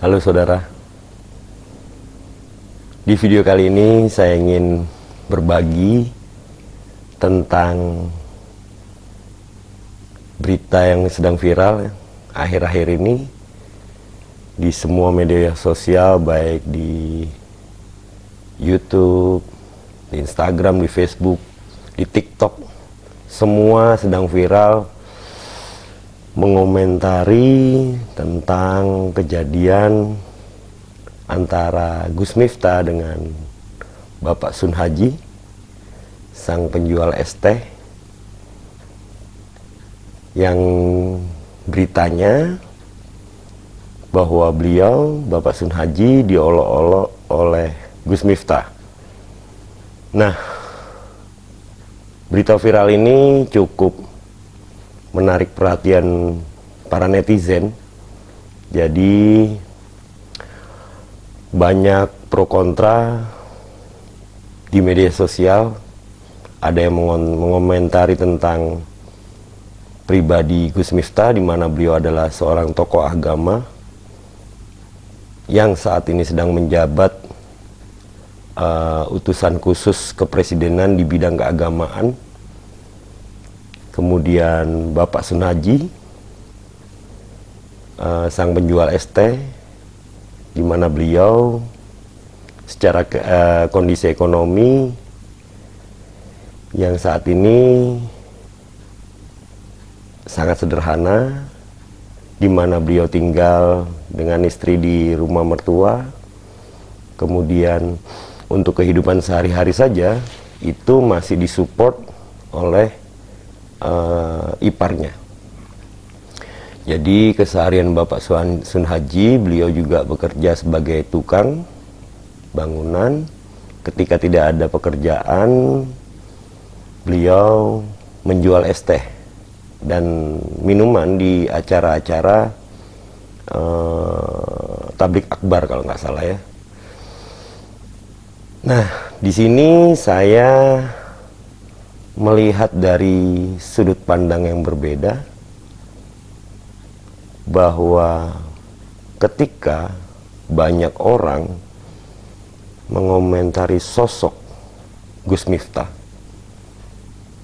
Halo saudara, di video kali ini saya ingin berbagi tentang berita yang sedang viral akhir-akhir ini di semua media sosial, baik di YouTube, di Instagram, di Facebook, di TikTok. Semua sedang viral mengomentari tentang kejadian antara Gus Miftah dengan Bapak Sun Haji, sang penjual es teh, yang beritanya bahwa beliau, Bapak Sun Haji, diolok-olok oleh Gus Miftah. Nah, berita viral ini cukup menarik perhatian para netizen. Jadi banyak pro kontra di media sosial. Ada yang mengomentari tentang pribadi Gus Miftah, di mana beliau adalah seorang tokoh agama yang saat ini sedang menjabat utusan khusus kepresidenan di bidang keagamaan. Kemudian Bapak Sun Haji, sang penjual es teh, di mana beliau secara kondisi ekonomi yang saat ini sangat sederhana, di mana beliau tinggal dengan istri di rumah mertua. Kemudian untuk kehidupan sehari-hari saja itu masih disupport oleh iparnya. Jadi keseharian Bapak Sun Haji, beliau juga bekerja sebagai tukang bangunan. Ketika tidak ada pekerjaan, beliau menjual es teh dan minuman di acara-acara tablik akbar kalau nggak salah ya. Nah, di sini saya melihat dari sudut pandang yang berbeda, bahwa ketika banyak orang mengomentari sosok Gus Miftah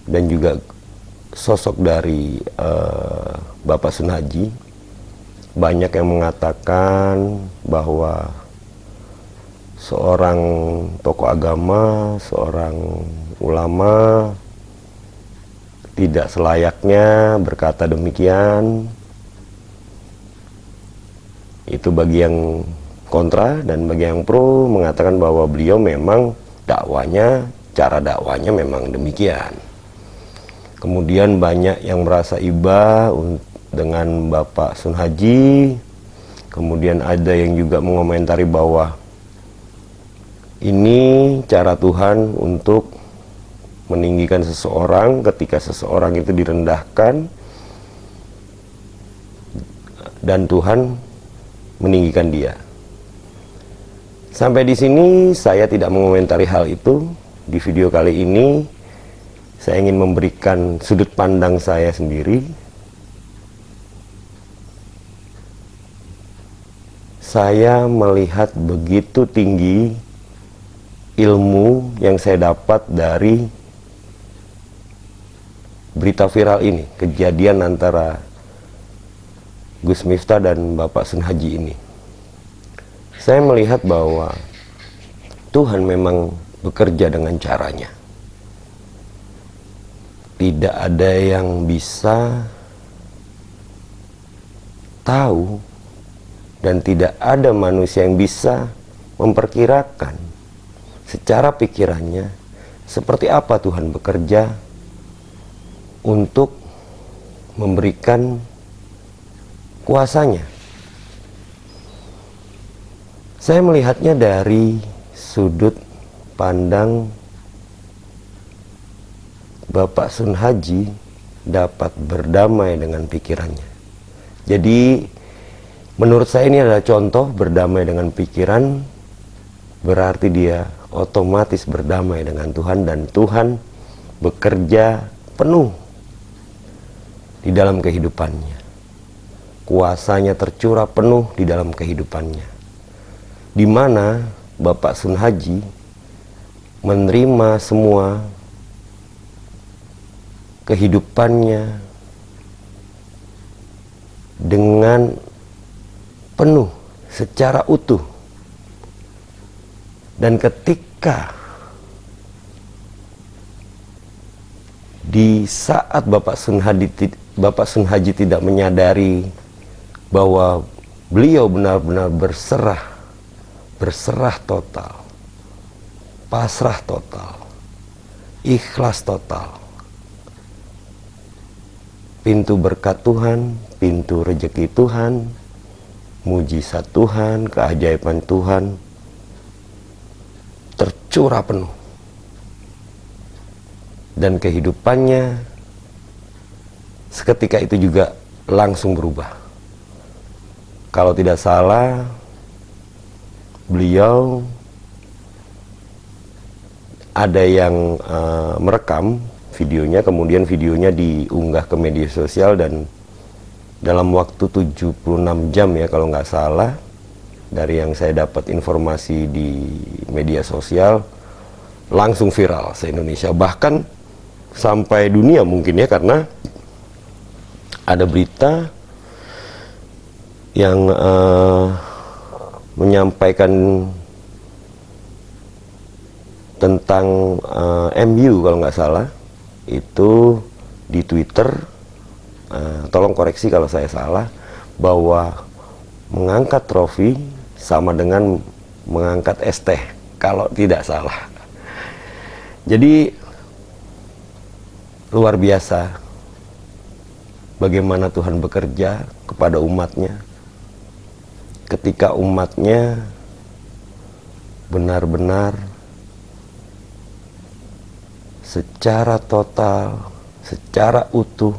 dan juga sosok dari Bapak Sun Haji, banyak yang mengatakan bahwa seorang tokoh agama, seorang ulama tidak selayaknya berkata demikian. Itu bagi yang kontra, dan bagi yang pro mengatakan bahwa beliau memang dakwanya, cara dakwanya memang demikian. Kemudian banyak yang merasa iba dengan Bapak Sun Haji. Kemudian ada yang juga mengomentari bahwa ini cara Tuhan untuk meninggikan seseorang ketika seseorang itu direndahkan, dan Tuhan meninggikan dia. Sampai di sini saya tidak mengomentari hal itu. Di video kali ini saya ingin memberikan sudut pandang saya sendiri. Saya melihat begitu tinggi ilmu yang saya dapat dari berita viral ini, kejadian antara Gus Miftah dan Bapak Sun Haji ini. Saya melihat bahwa Tuhan memang bekerja dengan caranya. Tidak ada yang bisa tahu, dan tidak ada manusia yang bisa memperkirakan secara pikirannya seperti apa Tuhan bekerja untuk memberikan kuasanya. Saya melihatnya dari sudut pandang Bapak Sun Haji dapat berdamai dengan pikirannya. Jadi menurut saya ini adalah contoh berdamai dengan pikiran, berarti dia otomatis berdamai dengan Tuhan, dan Tuhan bekerja penuh di dalam kehidupannya. kuasanya tercurah penuh di dalam kehidupannya, di mana Bapak Sun Haji menerima semua kehidupannya dengan penuh, secara utuh. Dan ketika di saat Bapak Sun Haji tidak menyadari bahwa beliau benar-benar berserah total, pasrah total, ikhlas total, pintu berkat Tuhan, pintu rejeki Tuhan, mujizat Tuhan, keajaiban Tuhan tercurah penuh. Dan kehidupannya seketika itu juga langsung berubah. Kalau tidak salah, beliau ada yang merekam videonya, kemudian videonya diunggah ke media sosial, dan dalam waktu 76 jam ya kalau nggak salah, dari yang saya dapat informasi di media sosial, langsung viral se-Indonesia, bahkan sampai dunia mungkin ya, karena ada berita yang menyampaikan tentang MU kalau nggak salah, itu di Twitter, tolong koreksi kalau saya salah, bahwa mengangkat trofi sama dengan mengangkat es teh kalau tidak salah. Jadi luar biasa bagaimana Tuhan bekerja kepada umatnya ketika umatnya benar-benar secara total, secara utuh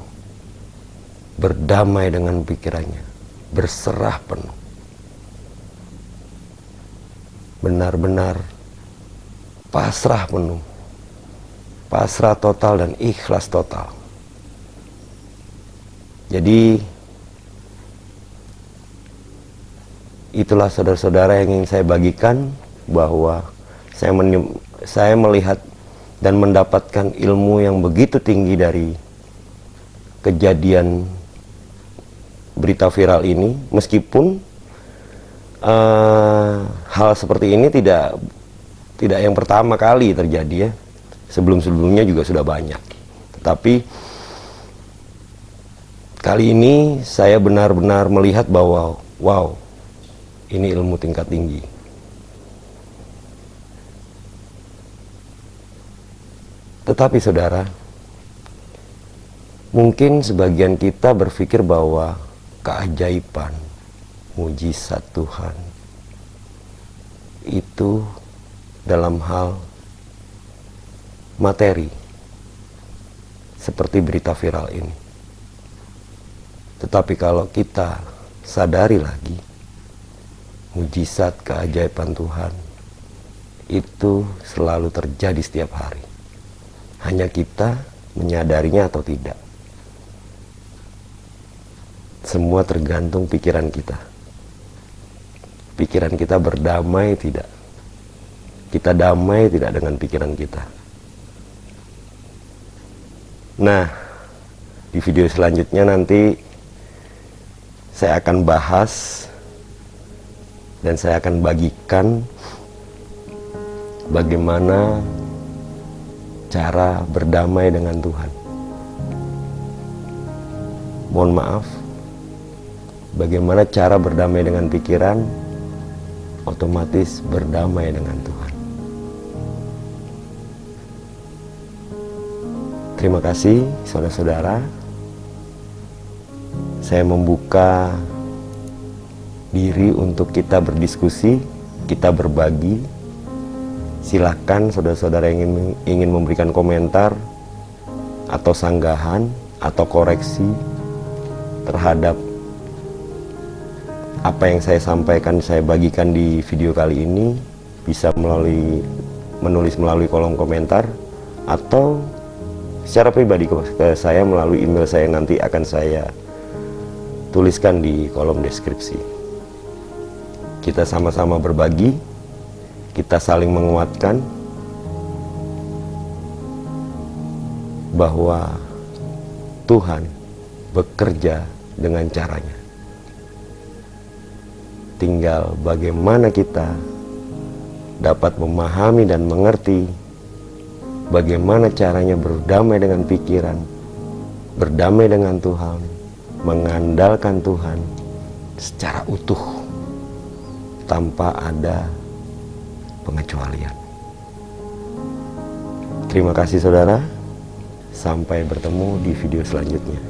berdamai dengan pikirannya, berserah penuh, benar-benar pasrah penuh, pasrah total dan ikhlas total. Jadi itulah saudara-saudara yang ingin saya bagikan, bahwa saya melihat dan mendapatkan ilmu yang begitu tinggi dari kejadian berita viral ini, meskipun hal seperti ini tidak yang pertama kali terjadi ya. Sebelum-sebelumnya juga sudah banyak. Tetapi kali ini saya benar-benar melihat bahwa wow, ini ilmu tingkat tinggi. Tetapi saudara, mungkin sebagian kita berpikir bahwa keajaiban, mujizat Tuhan itu dalam hal materi, seperti berita viral ini. Tetapi kalau kita sadari lagi, mujizat keajaiban Tuhan itu selalu terjadi setiap hari. Hanya kita menyadarinya atau tidak. Semua tergantung pikiran kita. Pikiran kita berdamai tidak? Kita damai tidak dengan pikiran kita? Nah, di video selanjutnya nanti saya akan bahas dan saya akan bagikan bagaimana cara berdamai dengan Tuhan. Mohon maaf, bagaimana cara berdamai dengan pikiran, otomatis berdamai dengan Tuhan. Terima kasih saudara-saudara. Saya membuka diri untuk kita berdiskusi, kita berbagi. Silakan saudara-saudara yang ingin memberikan komentar atau sanggahan atau koreksi terhadap apa yang saya sampaikan, saya bagikan di video kali ini, bisa menulis melalui kolom komentar atau secara pribadi ke saya melalui email saya, nanti akan saya tuliskan di kolom deskripsi. Kita sama-sama berbagi, kita saling menguatkan bahwa Tuhan bekerja dengan caranya. Tinggal bagaimana kita dapat memahami dan mengerti bagaimana caranya berdamai dengan pikiran, berdamai dengan Tuhan, mengandalkan Tuhan secara utuh tanpa ada pengecualian. Terima kasih saudara, sampai bertemu di video selanjutnya.